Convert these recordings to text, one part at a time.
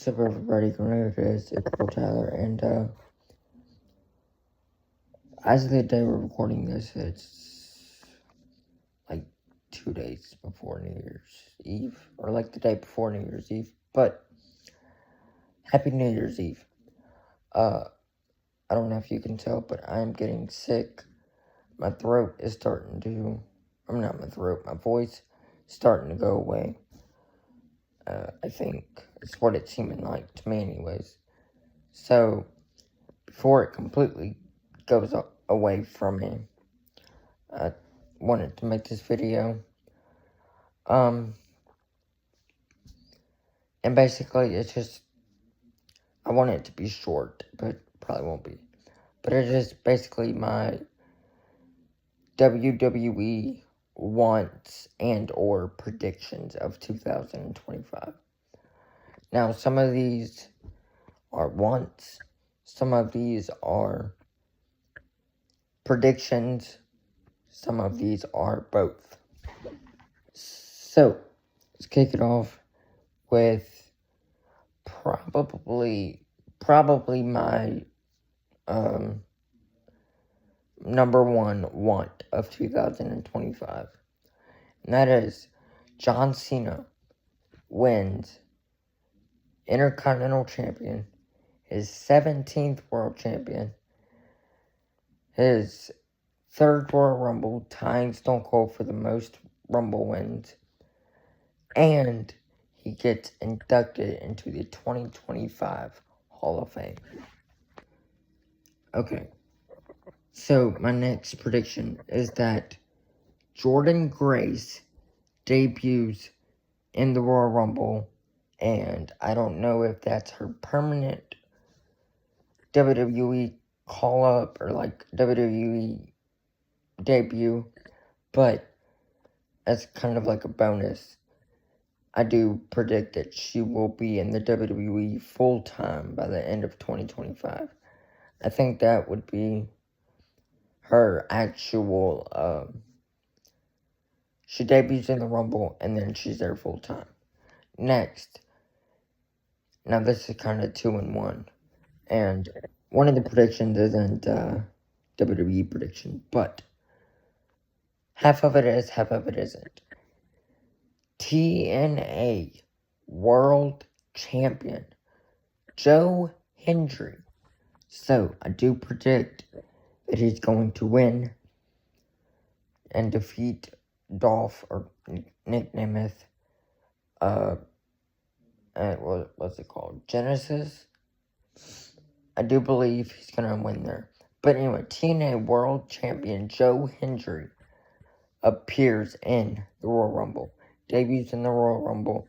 What's up, everybody? It is April Tyler, and as of the day we're recording this, it's like 2 days before New Year's Eve, or like the day before New Year's Eve. But Happy New Year's Eve. I don't know if you can tell, but I'm getting sick. My throat is starting to. Not my throat. My voice is starting to go away. I think it's what it's seeming like to me, anyways. So before it completely goes away from me, I wanted to make this video. And basically it's just, I want it to be short, but probably won't be. But it is basically my WWE wants and or predictions of 2025. Now, some of these are wants, some of these are predictions, some of these are both. So, let's kick it off with probably my number one want of 2025. And that is John Cena wins Intercontinental Champion, his 17th World Champion, his third Royal Rumble, tying Stone Cold for the most Rumble wins, and he gets inducted into the 2025 Hall of Fame. Okay, so my next prediction is that Jordynne Grace debuts in the Royal Rumble, and I don't know if that's her permanent WWE call-up or like WWE debut, but as kind of like a bonus, I do predict that she will be in the WWE full-time by the end of 2025. I think that would be her actual, she debuts in the Rumble, and then she's there full-time. Next, now this is kind of 2-in-1, and one of the predictions isn't WWE prediction, but half of it is, half of it isn't. TNA World Champion Joe Hendry. So, I do predict that he's going to win and defeat Dolph, or Nick Nemeth, what's it called? Genesis? I do believe he's going to win there. But anyway, TNA World Champion Joe Hendry appears in the Royal Rumble. Debuts in the Royal Rumble.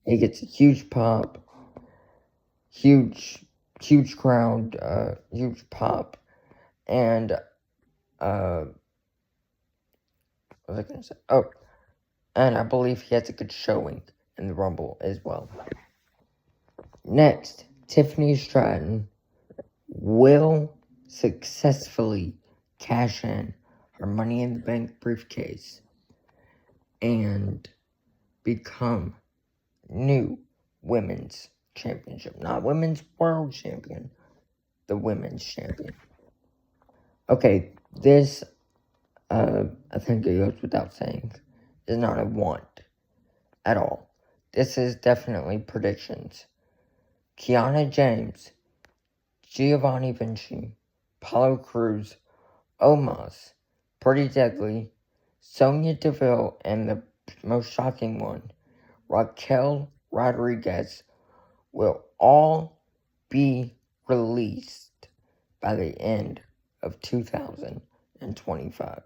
He gets a huge pop. Huge crowd. Huge pop. And, what was I going to say? Oh, and I believe he has a good showing in the Rumble as well. Next, Tiffany Stratton will successfully cash in her Money in the Bank briefcase and become new women's championship. Not women's world champion, the women's champion. Okay, this, I think it goes without saying, is not a want at all. This is definitely predictions. Kiana James, Giovanni Vinci, Apollo Crews, Omos, Pretty Deadly, Sonya Deville, and the most shocking one, Raquel Rodriguez, will all be released by the end of 2025.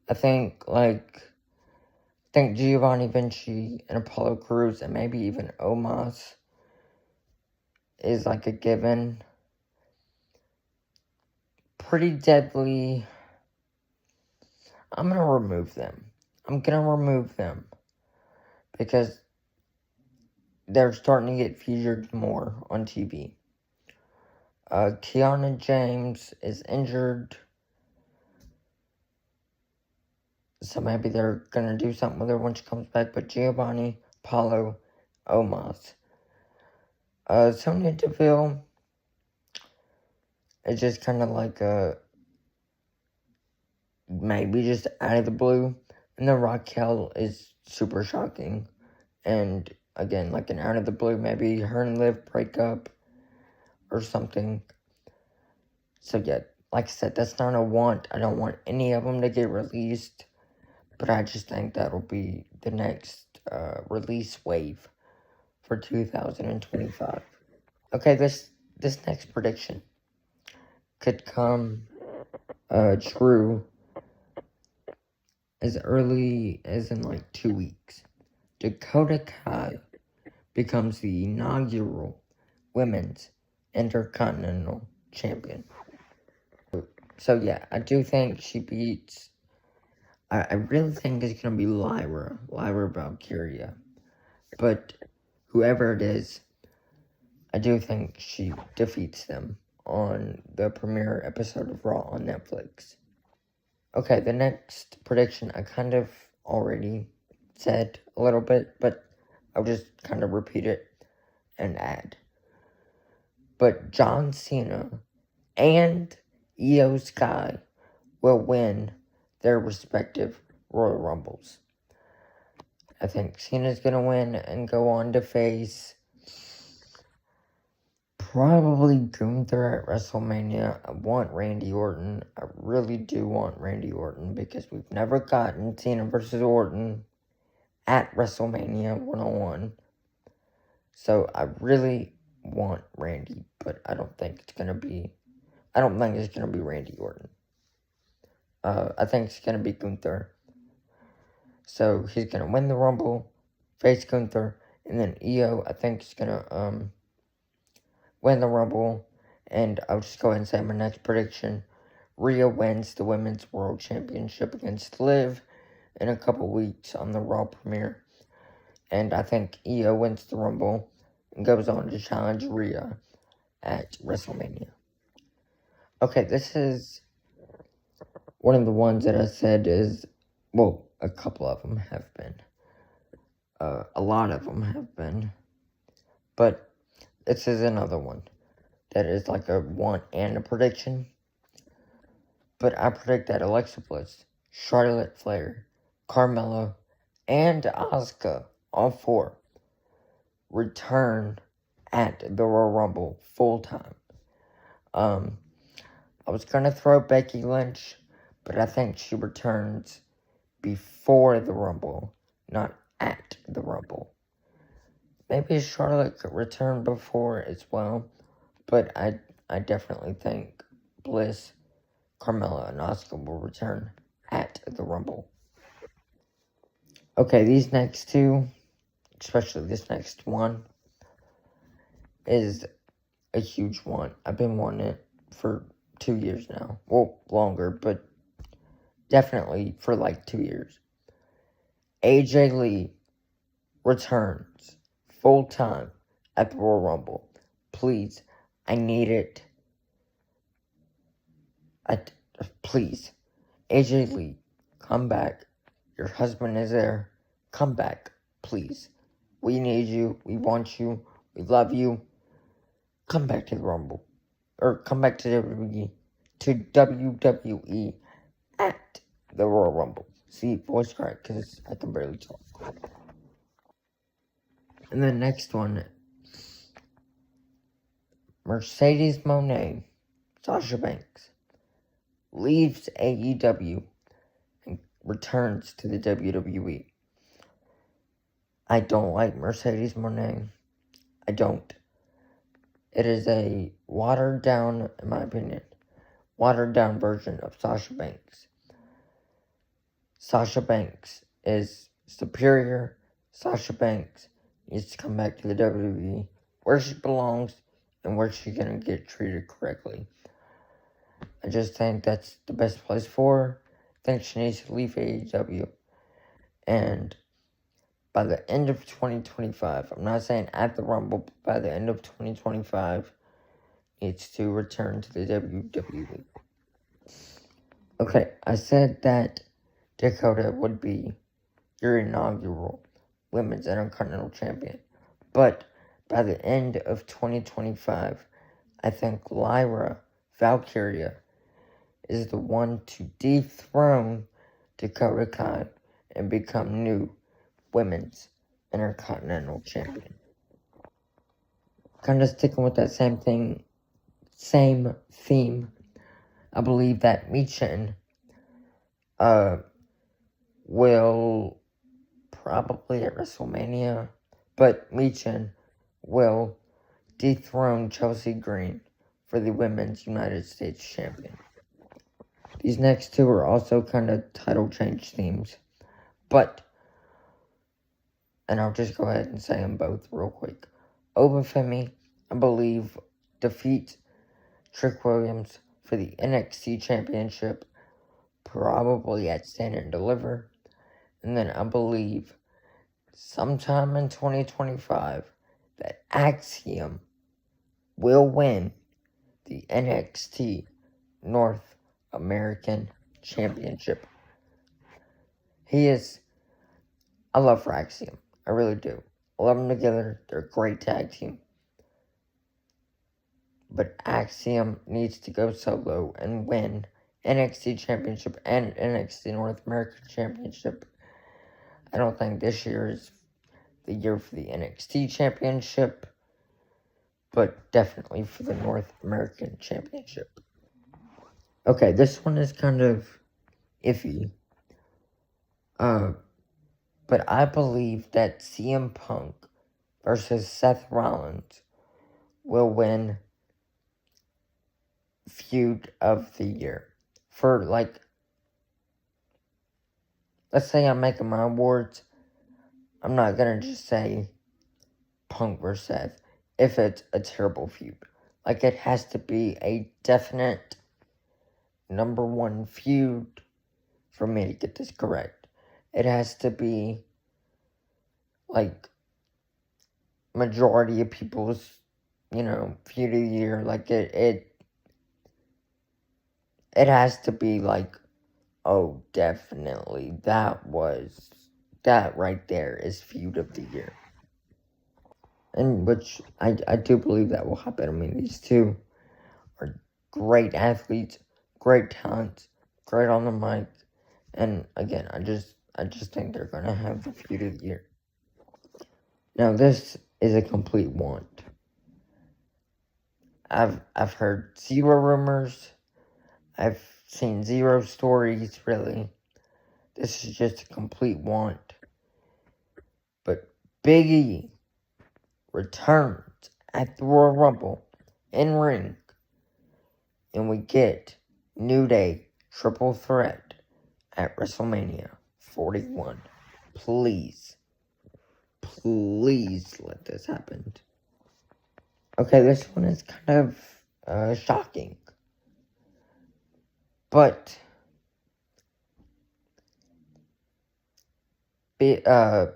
I think Giovanni Vinci and Apollo Crews and maybe even Omos is like a given. Pretty Deadly, I'm going to remove them. Because they're starting to get featured more on TV. Kiana James is injured, so maybe they're going to do something with her when she comes back. But Giovanni, Apollo, Omos, Sonya Deville is just kind of like maybe just out of the blue. And then Raquel is super shocking. And again, like an out of the blue, maybe her and Liv break up or something. So yeah, like I said, that's not a want. I don't want any of them to get released. But I just think that'll be the next release wave for 2025. Okay, this next prediction could come true as early as in like 2 weeks. Dakota Kai becomes the inaugural Women's Intercontinental Champion. So yeah, I do think she beats... I really think it's going to be Lyra Valkyria. But whoever it is, I do think she defeats them on the premiere episode of Raw on Netflix. Okay, the next prediction I kind of already said a little bit, but I'll just kind of repeat it and add. But John Cena and Io Sky will win their respective Royal Rumbles. I think Cena's gonna win and go on to face probably Gunther at WrestleMania. I want Randy Orton. I really do want Randy Orton because we've never gotten Cena versus Orton at WrestleMania 101. So I really want Randy, but I don't think it's gonna be Randy Orton. I think it's gonna be Gunther. So he's gonna win the Rumble, face Gunther, and then Io, I think, is gonna win the Rumble. And I'll just go ahead and say my next prediction: Rhea wins the Women's World Championship against Liv in a couple weeks on the Raw premiere. And I think Io wins the Rumble and goes on to challenge Rhea at WrestleMania. Okay, this is one of the ones that I said is, well, a couple of them have been. A lot of them have been. But this is another one that is like a want and a prediction. But I predict that Alexa Bliss, Charlotte Flair, Carmella, and Asuka, all four, return at the Royal Rumble full time. I was gonna throw Becky Lynch, but I think she returns before the Rumble, not at the Rumble. Maybe Charlotte could return before as well, but I definitely think Bliss, Carmella, and Asuka will return at the Rumble. Okay, these next two, especially this next one, is a huge one. I've been wanting it for 2 years now. Well, longer, but definitely for like 2 years. AJ Lee returns full time at the Royal Rumble. Please, I need it. Please, AJ Lee, come back. Your husband is there. Come back, please. We need you. We want you. We love you. Come back to the Rumble. Or come back to WWE. To WWE at the Royal Rumble. See, voice crack, because I can barely talk. And the next one, Mercedes Moné, Sasha Banks, leaves AEW and returns to the WWE. I don't like Mercedes Moné. I don't. It is a watered down, in my opinion, watered down version of Sasha Banks. Sasha Banks is superior. Sasha Banks needs to come back to the WWE where she belongs and where she's going to get treated correctly. I just think that's the best place for her. I think she needs to leave AEW. And by the end of 2025, I'm not saying at the Rumble, but by the end of 2025, needs to return to the WWE. Okay, I said that Dakota would be your inaugural Women's Intercontinental Champion. But by the end of 2025, I think Lyra Valkyria is the one to dethrone Dakota Kai and become new Women's Intercontinental Champion. Kind of sticking with that same theme, I believe that Michin will probably at WrestleMania, but Michin will dethrone Chelsea Green for the Women's United States Champion. These next two are also kind of title change themes, and I'll just go ahead and say them both real quick. Obafemi, I believe, defeats Trick Williams for the NXT Championship, probably at Stand and Deliver. And then I believe sometime in 2025 that Axiom will win the NXT North American Championship. I love Axiom. I really do. I love them together. They're a great tag team. But Axiom needs to go solo and win NXT Championship and NXT North American Championship. I don't think this year is the year for the NXT Championship, but definitely for the North American Championship. Okay, this one is kind of iffy. But I believe that CM Punk versus Seth Rollins will win Feud of the Year. For, like, let's say I'm making my awards, I'm not gonna just say Punk versus Seth if it's a terrible feud. Like, it has to be a definite number one feud for me to get this correct. It has to be, like, majority of people's, feud of the year. Like, it has to be like, oh, definitely, that right there is feud of the year. And which I do believe that will happen. I mean, these two are great athletes, great talents, great on the mic, and again, I just think they're gonna have the feud of the year. Now, this is a complete want. I've heard zero rumors. I've seen zero stories, really. This is just a complete want. But Big E returns at the Royal Rumble in ring, and we get New Day Triple Threat at WrestleMania 41. Please let this happen. Okay, this one is kind of shocking. But it's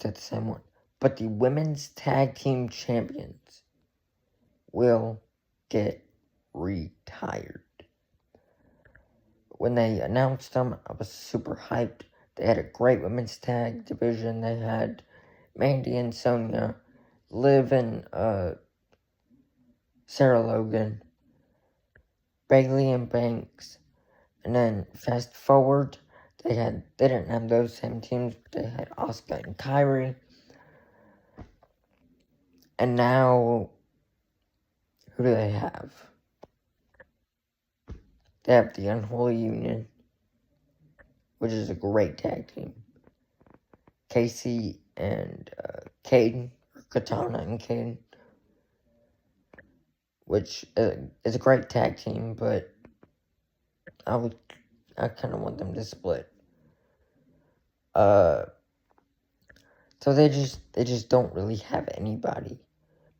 the same one. But the women's tag team champions will get retired. When they announced them, I was super hyped. They had a great women's tag division. They had Mandy and Sonya, Liv and Sarah Logan, Bayley and Banks, and then fast forward, they didn't have those same teams, but they had Asuka and Kairi. And now, who do they have? They have the Unholy Union, which is a great tag team. Casey and Caden, or Katana and Caden, which is a great tag team, but I kind of want them to split. So they just don't really have anybody.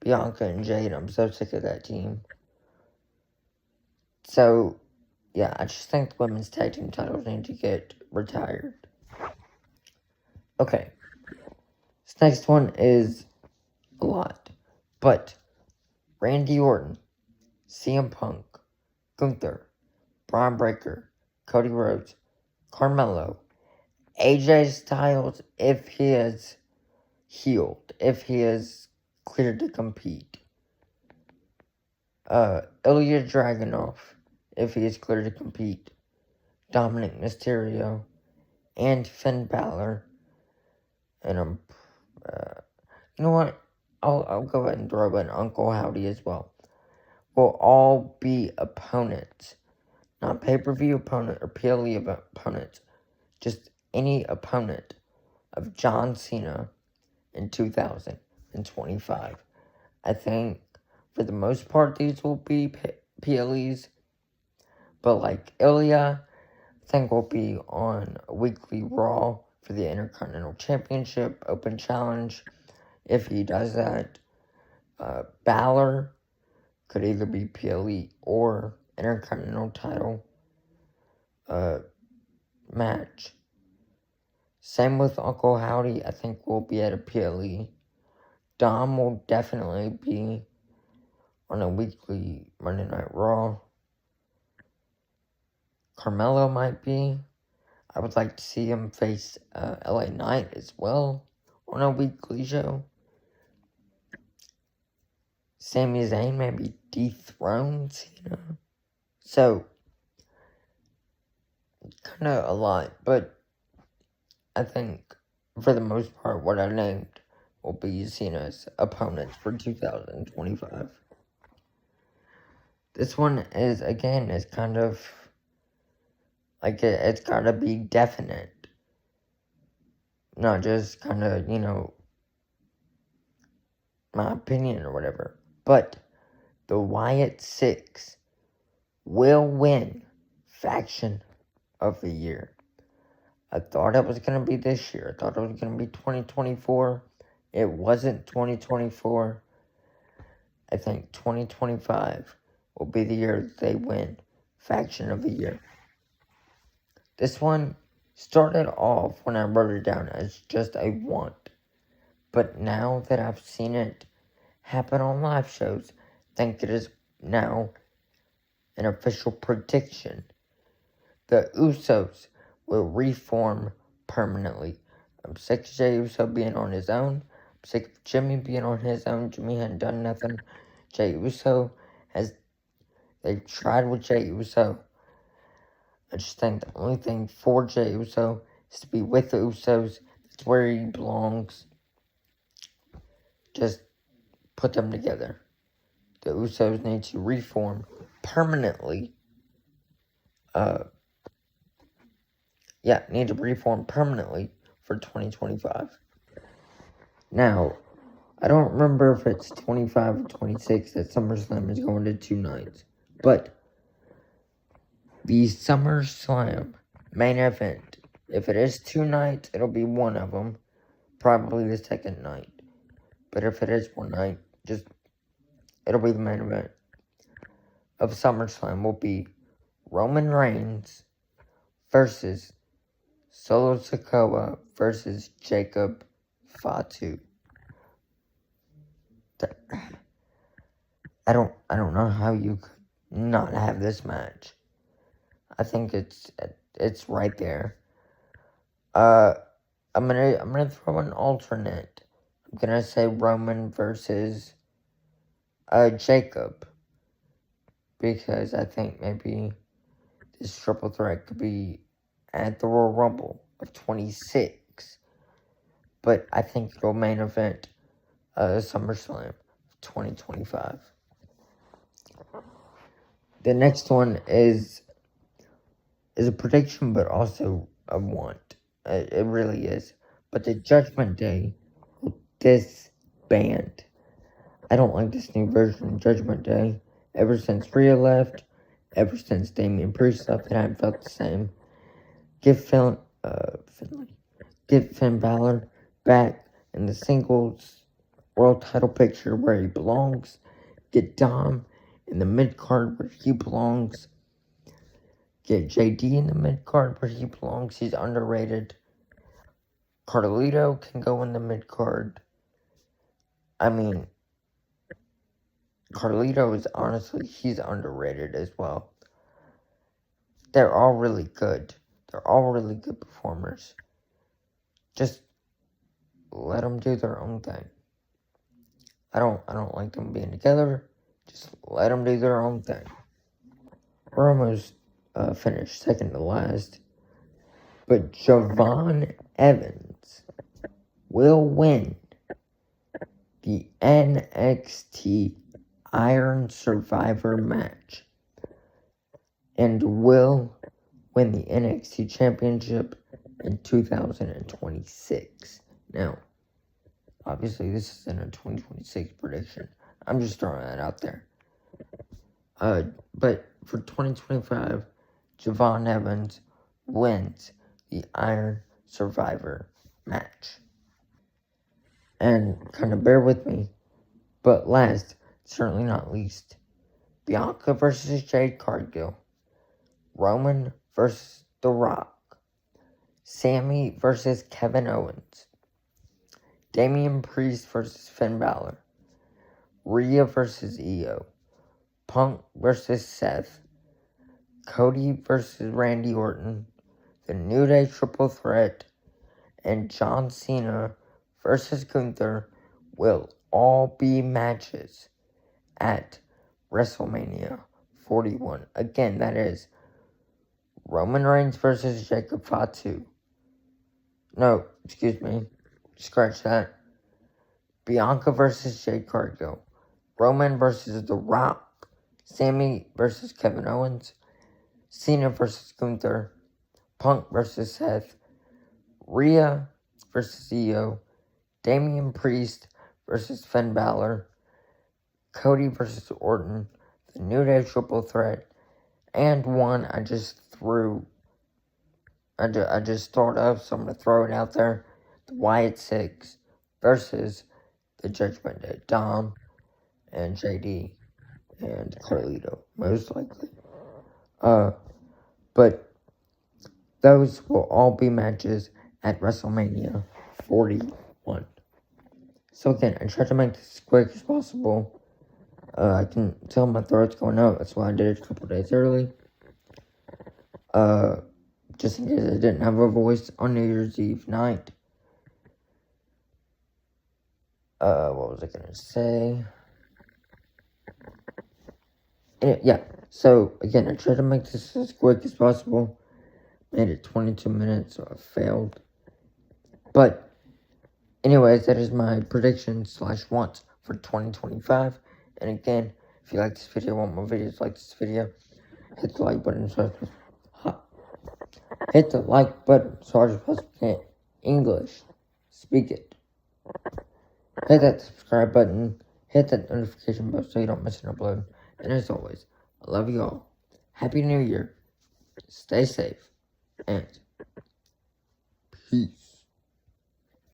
Bianca and Jade, I'm so sick of that team. So, yeah, I just think the women's tag team titles need to get retired. Okay. This next one is a lot. But Randy Orton, CM Punk, Gunther, Braun Breaker, Cody Rhodes, Carmelo, AJ Styles, if he is healed, if he is cleared to compete. Ilya Dragunov, if he is cleared to compete. Dominic Mysterio, and Finn Balor. And you know what? I'll go ahead and throw in Uncle Howdy as well. Will all be opponents. Not pay-per-view opponent or PLE opponents. Just any opponent of John Cena in 2025. I think for the most part these will be PLEs. But like Ilya, I think will be on a weekly Raw for the Intercontinental Championship Open Challenge. If he does that, Balor could either be PLE or Intercontinental title match. Same with Uncle Howdy, I think will be at a PLE. Dom will definitely be on a weekly Monday Night Raw. Carmelo might be. I would like to see him face LA Knight as well on a weekly show. Sami Zayn maybe dethroned, So, kind of a lot, but I think for the most part what I named will be Cena's opponents for 2025. This one is kind of like it's gotta be definite. Not just kind of, my opinion or whatever. But the Wyatt Six will win Faction of the Year. I thought it was going to be this year. I thought it was going to be 2024. It wasn't 2024. I think 2025 will be the year that they win Faction of the Year. This one started off when I wrote it down as just a want. But now that I've seen it happen on live shows, I think it is now an official prediction. The Usos will reform permanently. I'm sick of Jey Uso being on his own. I'm sick of Jimmy being on his own. Jimmy hadn't done nothing. Jey Uso they've tried with Jey Uso. I just think the only thing for Jey Uso is to be with the Usos. That's where he belongs. Just put them together. The Usos need to reform permanently. Need to reform permanently for 2025. Now, I don't remember if it's 25 or 26 that SummerSlam is going to 2 nights. But the SummerSlam main event, if it is 2 nights, it'll be one of them. Probably the second night. But if it is 1 night, it'll be the main event of SummerSlam will be Roman Reigns versus Solo Sikoa versus Jacob Fatu. I don't know how you could not have this match. I think it's right there. I'm gonna throw an alternate. I'm gonna say Roman versus Jacob, because I think maybe this triple threat could be at the Royal Rumble of 26, but I think it'll main event SummerSlam of 2025. The next one is a prediction, but also a want. It really is. But the Judgment Day will disband. I don't like this new version of Judgment Day. Ever since Rhea left, ever since Damian Priest left, it hasn't felt the same. Get Finn Balor back in the singles world title picture where he belongs. Get Dom in the mid-card where he belongs. Get JD in the mid-card where he belongs. He's underrated. Carlito can go in the mid-card. I mean, Carlito is honestly, he's underrated as well. They're all really good. They're all really good performers. Just let them do their own thing. I don't like them being together. Just let them do their own thing. We're almost finished, second to last. But Javon Evans will win the NXT Iron Survivor match and will win the NXT Championship in 2026. Now, obviously, this isn't a 2026 prediction. I'm just throwing that out there. But for 2025, Javon Evans wins the Iron Survivor match. And kind of bear with me, but last, certainly not least, Bianca versus Jade Cargill, Roman versus The Rock, Sammy versus Kevin Owens, Damian Priest versus Finn Balor, Rhea versus Io, Punk versus Seth, Cody versus Randy Orton, the New Day Triple Threat, and John Cena versus Gunther will all be matches at WrestleMania 41. Again, that is Roman Reigns versus Jacob Fatu. No, excuse me. Scratch that. Bianca versus Jade Cargill. Roman versus The Rock. Sammy versus Kevin Owens. Cena versus Gunther. Punk versus Seth. Rhea versus Io. Damian Priest versus Finn Balor. Cody versus Orton. The New Day Triple Threat. And one I just threw. I just thought of, so I'm going to throw it out there. The Wyatt Six versus the Judgment Day. Dom and JD and Carlito, most likely. But those will all be matches at WrestleMania 41. So again, I tried to make this as quick as possible. I can tell my throat's going out, that's why I did it a couple days early. Just in case I didn't have a voice on New Year's Eve night. What was I gonna say? Yeah, so again, I tried to make this as quick as possible. Made it 22 minutes, so I failed. But, anyways, that is my prediction / wants for 2025. And again, if you like this video, want more videos like this video, hit the like button. Hit the like button so hard as possible. English. Speak it. Hit that subscribe button. Hit that notification bell so you don't miss an upload. And as always, I love you all. Happy New Year. Stay safe. And